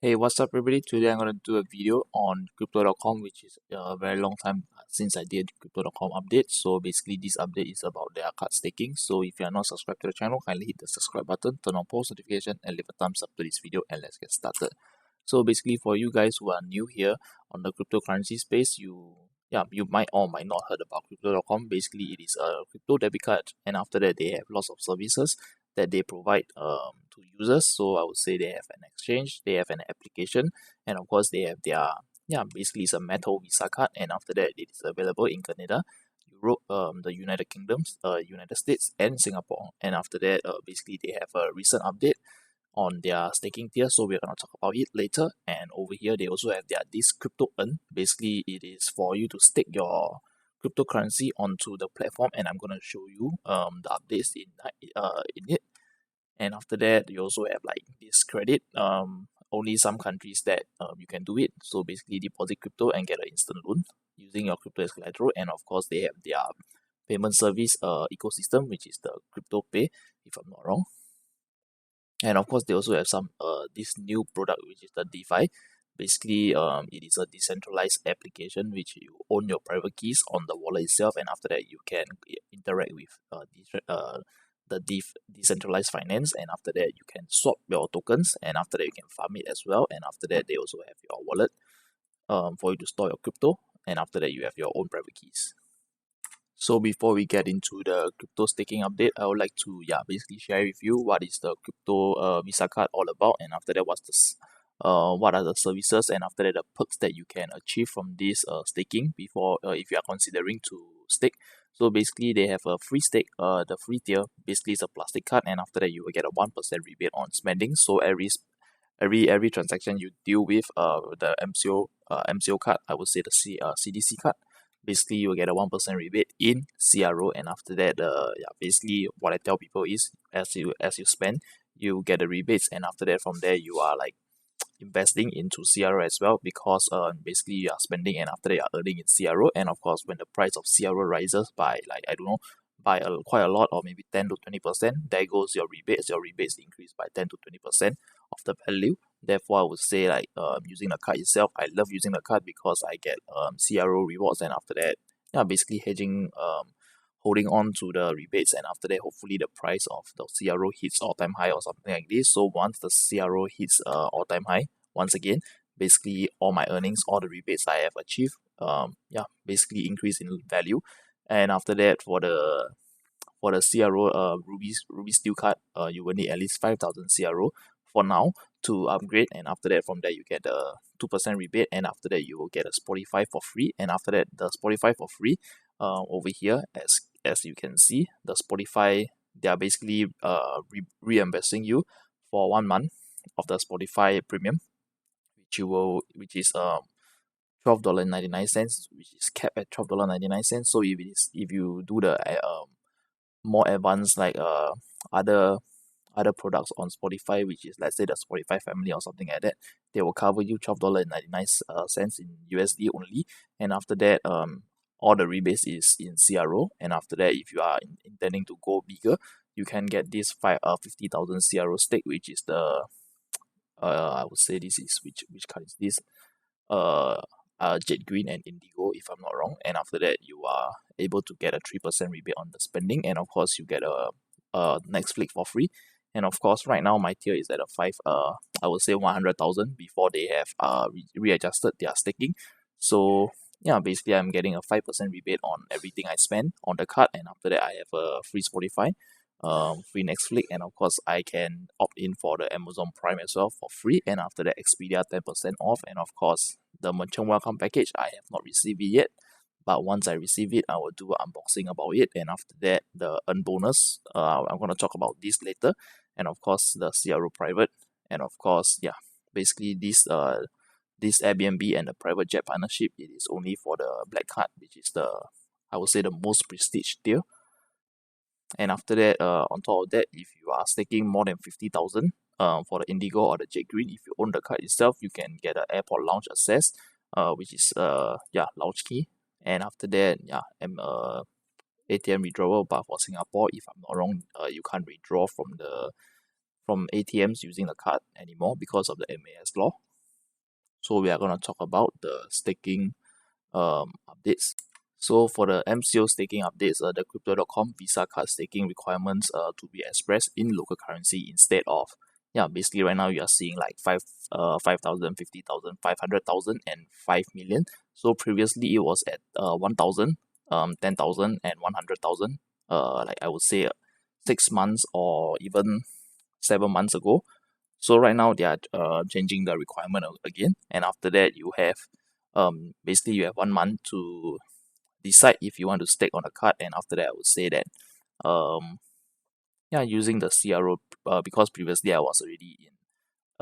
Hey, what's up everybody? Today I'm going to do a video on Crypto.com, which is a very long time since I did Crypto.com update. So basically this update is about their card staking. So if you are not subscribed to the channel, kindly hit the subscribe button, turn on post notification and leave a thumbs up to this video and let's get started. So basically for you guys who are new here on the cryptocurrency space, you might or might not heard about Crypto.com. Basically it is a crypto debit card and after that they have lots of services that they provide to users. So I would say they have an exchange, they have an application, and of course they have their basically it's a metal Visa card, and after that it is available in Canada, Europe, the United Kingdoms, United States, and Singapore. And after that, basically they have a recent update on their staking tier, so we're gonna talk about it later. And over here they also have this crypto earn. Basically it is for you to stake your cryptocurrency onto the platform, and I'm gonna show you the updates in it. And after that you also have like this credit, only some countries that you can do it. So basically deposit crypto and get an instant loan using your crypto as collateral. And of course they have their payment service ecosystem, which is the crypto pay, if I'm not wrong. And of course they also have some this new product, which is the DeFi. Basically it is a decentralized application which you own your private keys on the wallet itself, and after that you can interact with decentralized finance, and after that you can swap your tokens, and after that you can farm it as well. And after that they also have your wallet for you to store your crypto, and after that you have your own private keys. So before we get into the crypto staking update, I would like to basically share with you what is the crypto Visa card all about, and after that what are the services, and after that the perks that you can achieve from this staking before if you are considering to stake. So basically they have a free stake, the free tier basically is a plastic card, and after that you will get a 1% rebate on spending. So every transaction you deal with the MCO card, I would say the CDC card, basically you will get a 1% rebate in CRO. And after that basically what I tell people is as you spend, you get the rebates, and after that from there you are like investing into CRO as well, because basically you are spending and after that you are earning in CRO. And of course when the price of CRO rises by like I don't know by quite a lot, or maybe 10 to 20%, there goes your rebates increase by 10 to 20% of the value. Therefore I would say like using the card itself, I love using the card because I get CRO rewards, and after that basically hedging, holding on to the rebates, and after that hopefully the price of the CRO hits all-time high or something like this. So once the CRO hits all-time high, once again basically all my earnings, all the rebates I have achieved basically increase in value. And after that for the CRO Ruby Steel card, you will need at least 5,000 CRO for now to upgrade, and after that from there you get a 2% rebate, and after that you will get a Spotify for free. And after that the Spotify for free, over here as you can see, the Spotify, they are basically reimbursing you for 1 month of the Spotify premium, which is $12.99, which is capped at $12.99. So if you do the more advanced like other products on Spotify, which is let's say the Spotify family or something like that, they will cover you $12.99 in USD only. And after that all the rebates is in CRO. And after that if you are intending to go bigger, you can get this 50,000 CRO stake, which is the I would say this is which card is this, Jet Green and Indigo if I'm not wrong. And after that you are able to get a 3% rebate on the spending, and of course you get a Netflix for free. And of course right now my tier is at a 5 I would say 100,000 before they have readjusted their staking. So basically I'm getting a 5% rebate on everything I spend on the card, and after that I have a free Spotify, free Netflix, and of course I can opt in for the Amazon Prime as well for free, and after that Expedia 10% off. And of course the merchant welcome package, I have not received it yet, but once I receive it I will do an unboxing about it. And after that the earn bonus, I'm going to talk about this later. And of course the CRO private, and of course basically this Airbnb and the private jet partnership, it is only for the black card, which is the I would say the most prestige tier. And after that on top of that, if you are staking more than 50,000 for the Indigo or the Jet Green, if you own the card itself, you can get an airport lounge access, which is lounge key. And after that ATM withdrawal, but for Singapore, if I'm not wrong, you can't withdraw from ATMs using the card anymore because of the MAS law. So we are going to talk about the staking updates. So for the MCO staking updates, the Crypto.com Visa card staking requirements to be expressed in local currency instead of, basically right now you are seeing like 5,000, 50,000, 500,000, and 5 million. So previously it was at 1,000, 10,000, and 100,000. Like I would say 6 months or even 7 months ago. So right now they are changing the requirement again, and after that you have basically you have 1 month to decide if you want to stake on a card. And after that I would say that using the CRO, because previously I was already in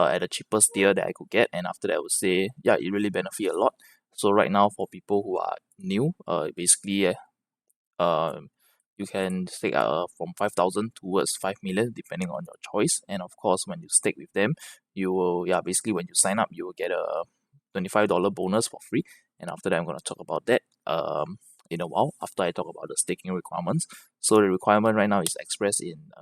at the cheapest tier that I could get, and after that I would say it really benefit a lot. So right now for people who are new, basically you can stake from 5,000 towards 5 million depending on your choice. And of course when you stake with them, you will basically when you sign up you will get a $25 bonus for free. And after that I'm going to talk about that in a while after I talk about the staking requirements. So the requirement right now is expressed in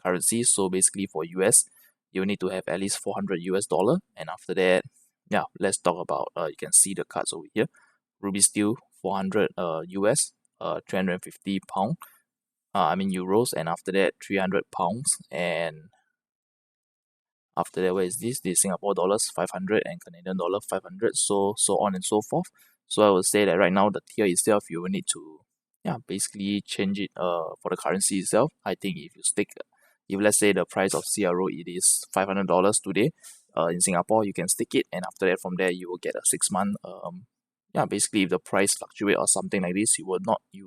currency. So basically for US you need to have at least 400 US dollar. And after that let's talk about you can see the cards over here. Ruby Steel 400 US, 350 pound, euros, and after that 300 pounds, and after that, where is this? This is Singapore dollars 500 and Canadian dollar 500, so on and so forth. So I would say that right now the tier itself you will need to basically change it for the currency itself. I think if you stick, if let's say the price of CRO it is $500 today, in Singapore you can stick it, and after that from there you will get a 6-month basically if the price fluctuate or something like this, you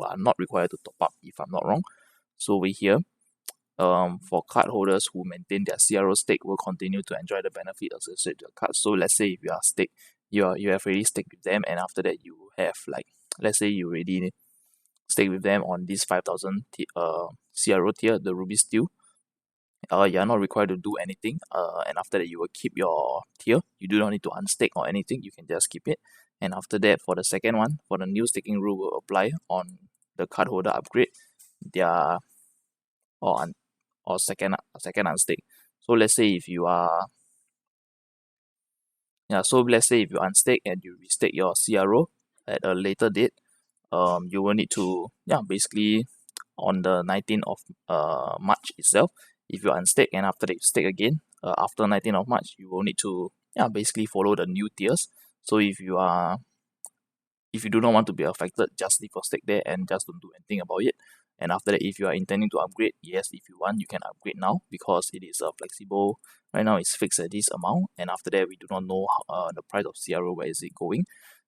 are not required to top up, if I'm not wrong. So over here, for cardholders who maintain their CRO stake will continue to enjoy the benefit associated with the card. So let's say if you are you have already staked with them, and after that you have like, let's say you already stake with them on this 5,000 CRO tier, the Ruby Steel. You are not required to do anything, and after that you will keep your tier. You do not need to unstake or anything, you can just keep it. And after that, for the second one, for the new staking rule will apply on the cardholder upgrade their or second unstake. So let's say if you are let's say if you unstake and you restake your CRO at a later date, you will need to basically on the 19th of March itself, if you unstake and after that you stake again after 19th of March, you will need to basically follow the new tiers. So if you do not want to be affected, just leave your stake there and just don't do anything about it. And after that, if you are intending to upgrade, yes, if you want, you can upgrade now because it is flexible. Right now, it's fixed at this amount. And after that, we do not know the price of CRO, where is it going.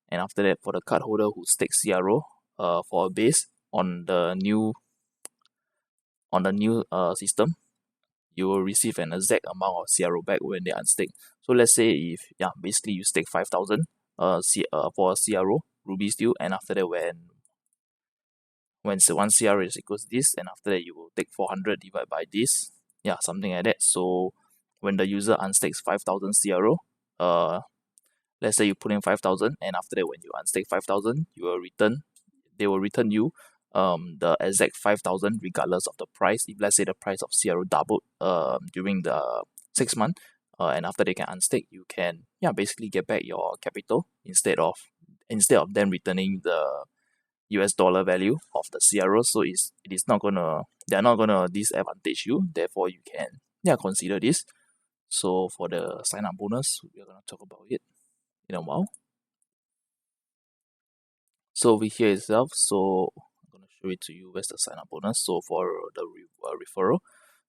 And after that, for the cardholder who stakes CRO for a base on the new system, you will receive an exact amount of CRO back when they unstake. So let's say if basically you stake 5,000 for a CRO Ruby Steel, and after that when one CRO is equals to this, and after that you will take 400 divided by this, something like that. So when the user unstakes 5,000 CRO, let's say you put in 5,000, and after that when you unstake 5,000, they will return you the exact 5,000 regardless of the price. If let's say the price of CRO doubled during the 6 month, and after they can unstake, you can basically get back your capital instead of them returning the US dollar value of the CRO. So they're not gonna disadvantage you. Therefore, you can consider this. So for the sign up bonus, we're gonna talk about it in a while. So over here itself, so I'm gonna show it to you. Where's the sign up bonus? So for the referral,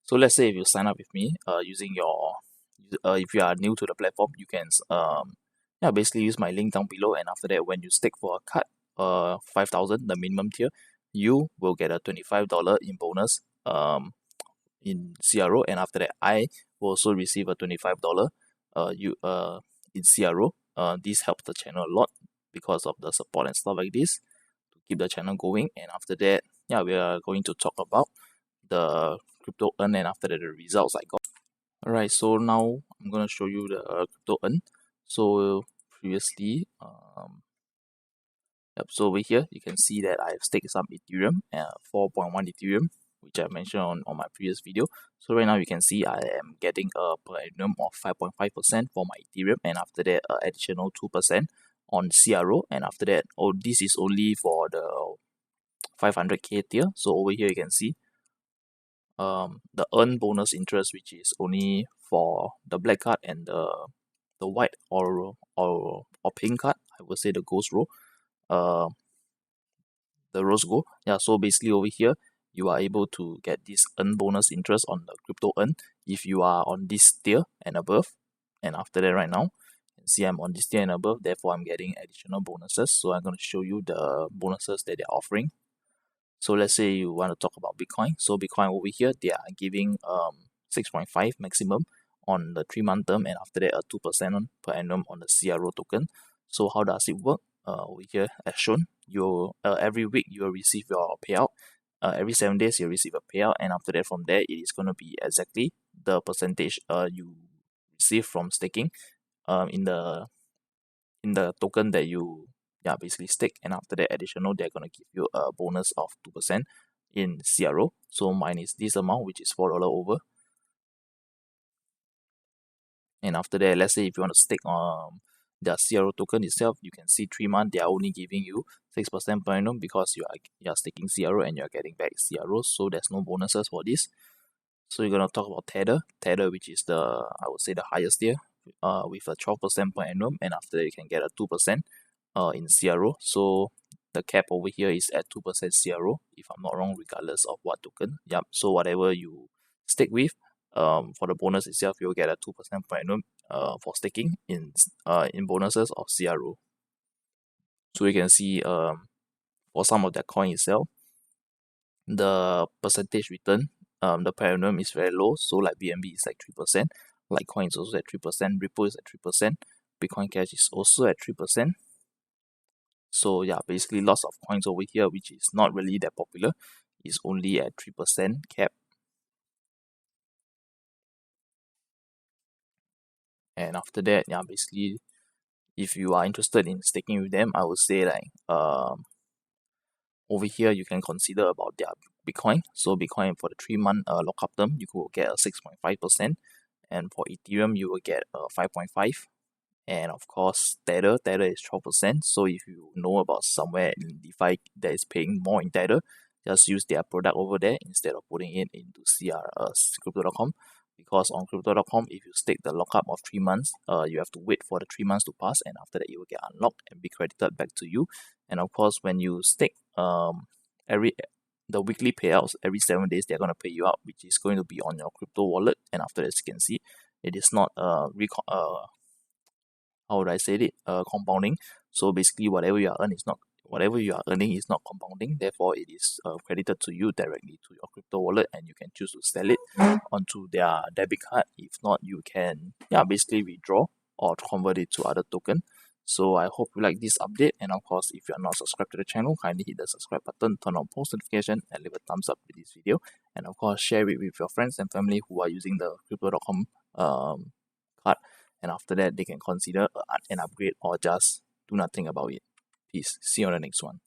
so let's say if you sign up with me using your if you are new to the platform, you can basically use my link down below, and after that when you stake for a card 5,000, the minimum tier, you will get a $25 in bonus in CRO, and after that I will also receive a $25 in CRO. This helps the channel a lot because of the support and stuff like this to keep the channel going. And after that, we are going to talk about the crypto earn, and after that the results I got. Alright, so now I'm gonna show you the crypto earn. So previously so over here you can see that I have staked some Ethereum, 4.1 Ethereum, which I mentioned on my previous video. So right now you can see I am getting a per annum of 5.5% for my Ethereum, and after that additional 2% on CRO, and after that, this is only for the 500k tier. So over here you can see the earn bonus interest, which is only for the black card and the white or pink card. I would say the ghost row, the rose gold. Yeah, so basically over here you are able to get this earn bonus interest on the crypto earn if you are on this tier and above. And after that, right now you can see I'm on this tier and above, therefore I'm getting additional bonuses. So I'm going to show you the bonuses that they're offering. So let's say you want to talk about Bitcoin. So Bitcoin over here, they are giving 6.5 maximum on the 3-month term, and after that 2% per annum on the CRO token. So how does it work? Over here as shown, you every week you will receive your payout. Every 7 days you receive a payout, and after that from there it is going to be exactly the percentage you receive from staking in the token that you basically stake, and after that additional they're going to give you a bonus of 2% in CRO. So mine is this amount, which is $4 over. And after that, let's say if you want to stake the CRO token itself, you can see 3 months they are only giving you 6% per annum because you are staking CRO and you're getting back CRO, so there's no bonuses for this. So you're gonna talk about Tether, which is I would say the highest tier, with a 12% per annum, and after that you can get a 2% in CRO. So the cap over here is at 2% CRO, if I'm not wrong, regardless of what token. Yep. So whatever you stick with, for the bonus itself, you'll get a 2% per annum for staking in bonuses of CRO. So you can see for some of that coin itself, the percentage return, the per annum is very low. So like BNB is like 3%, Litecoin is also at 3%, Ripple is at 3%, Bitcoin Cash is also at 3%. So yeah, basically lots of coins over here which is not really that popular is only at 3% cap. And after that, yeah, basically if you are interested in staking with them, I would say like over here you can consider about their Bitcoin. So Bitcoin for the 3-month lockup term, you could get a 6.5%, and for Ethereum you will get a 5.5%. And of course, Tether is 12%. So if you know about somewhere in DeFi that is paying more in Tether, just use their product over there instead of putting it into Crypto.com. Because on Crypto.com, if you stake the lockup of 3 months, you have to wait for the 3 months to pass, and after that it will get unlocked and be credited back to you. And of course, when you stake the weekly payouts every 7 days, they're going to pay you out, which is going to be on your crypto wallet. And after that, as you can see, it is not how would I say it? Compounding. So basically, whatever you are earning is not compounding. Therefore, it is credited to you directly to your crypto wallet, and you can choose to sell it onto their debit card. If not, you can basically withdraw or convert it to other token. So I hope you like this update, and of course, if you are not subscribed to the channel, kindly hit the subscribe button, turn on post notification, and leave a thumbs up to this video. And of course, share it with your friends and family who are using the Crypto.com card. And after that, they can consider an upgrade or just do nothing about it. Peace. See you on the next one.